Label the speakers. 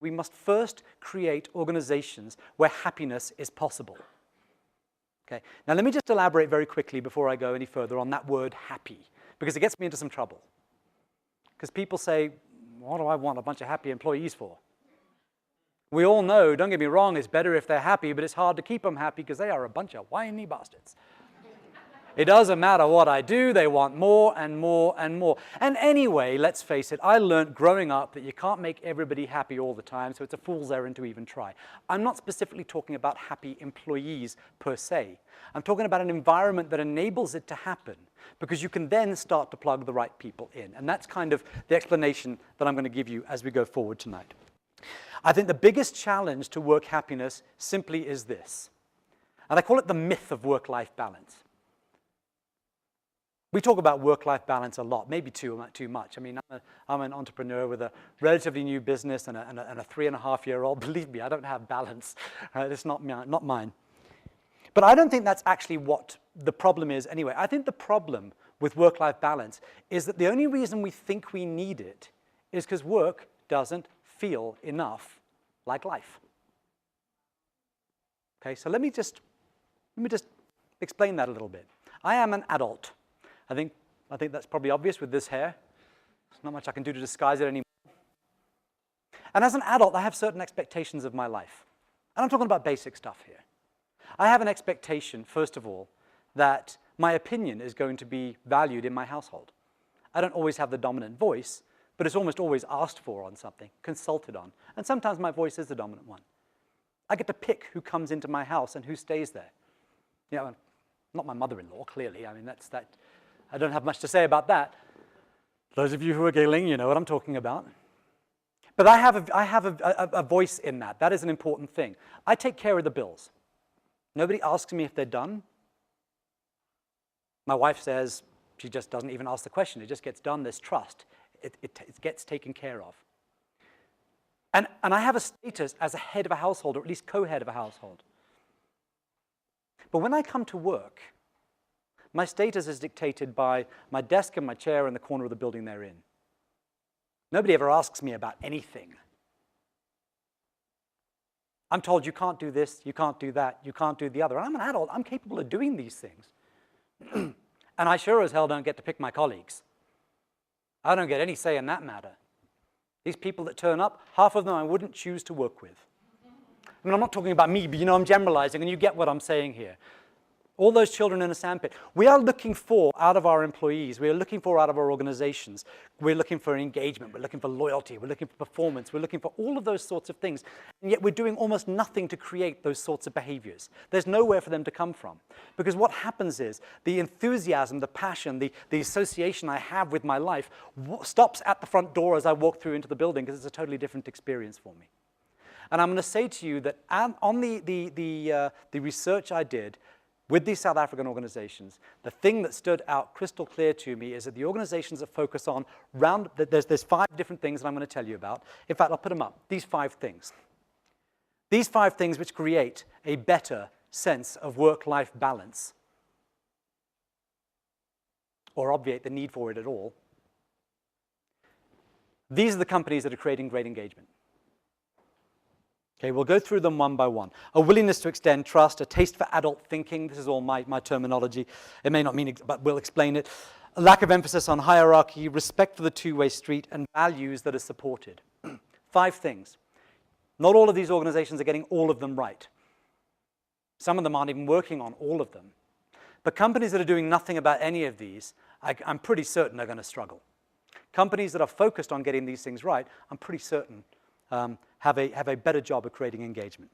Speaker 1: we must first create organizations where happiness is possible. Okay? Now let me just elaborate very quickly before I go any further on that word happy, because it gets me into some trouble. Because people say, what do I want a bunch of happy employees for? We all know, don't get me wrong, it's better if they're happy, but it's hard to keep them happy because they are a bunch of whiny bastards. It doesn't matter what I do, they want more and more and more. And anyway, let's face it, I learned growing up that you can't make everybody happy all the time, so it's a fool's errand to even try. I'm not specifically talking about happy employees per se. I'm talking about an environment that enables it to happen, because you can then start to plug the right people in. And that's kind of the explanation that I'm going to give you as we go forward tonight. I think the biggest challenge to work happiness simply is this. And I call it the myth of work-life balance. We talk about work-life balance a lot, maybe too much. I mean, I'm an entrepreneur with a relatively new business and a 3.5-year-old. Believe me, I don't have balance. It's not mine. But I don't think that's actually what the problem is anyway. I think the problem with work-life balance is that the only reason we think we need it is because work doesn't feel enough like life. Okay, so let me just explain that a little bit. I am an adult. I think that's probably obvious with this hair. There's not much I can do to disguise it anymore. And as an adult, I have certain expectations of my life. And I'm talking about basic stuff here. I have an expectation, first of all, that my opinion is going to be valued in my household. I don't always have the dominant voice, but it's almost always asked for on something, consulted on. And sometimes my voice is the dominant one. I get to pick who comes into my house and who stays there. You know, not my mother-in-law, clearly. I mean, I don't have much to say about that. Those of you who are giggling, you know what I'm talking about. But I have a voice in that. That is an important thing. I take care of the bills. Nobody asks me if they're done. My wife says she just doesn't even ask the question. It just gets done. There's trust. It gets taken care of. And I have a status as a head of a household, or at least co-head of a household. But when I come to work, my status is dictated by my desk and my chair in the corner of the building they're in. Nobody ever asks me about anything. I'm told you can't do this, you can't do that, you can't do the other. And I'm an adult, I'm capable of doing these things. And I sure as hell don't get to pick my colleagues. I don't get any say in that matter. These people that turn up, half of them I wouldn't choose to work with. I mean, I'm not talking about me, but you know I'm generalizing, and you get what I'm saying here. All those children in a sandpit. We are looking for, out of our employees, we are looking for out of our organizations, we're looking for engagement, we're looking for loyalty, we're looking for performance, we're looking for all of those sorts of things. And yet we're doing almost nothing to create those sorts of behaviors. There's nowhere for them to come from. Because what happens is the enthusiasm, the passion, the association I have with my life stops at the front door as I walk through into the building, because it's a totally different experience for me. And I'm going to say to you that on the research I did, with these South African organizations, the thing that stood out crystal clear to me is that the organizations that focus on there's 5 different things that I'm going to tell you about. In fact, I'll put them up. These 5 things. These 5 things which create a better sense of work-life balance, or obviate the need for it at all. These are the companies that are creating great engagement. Okay, we'll go through them one by one. A willingness to extend trust, a taste for adult thinking. This is all my terminology. It may not mean it, but we'll explain it. A lack of emphasis on hierarchy, respect for the two-way street, and values that are supported. 5 things. Not all of these organizations are getting all of them right. Some of them aren't even working on all of them. But companies that are doing nothing about any of these, I'm pretty certain are going to struggle. Companies that are focused on getting these things right, I'm pretty certain have a better job of creating engagement.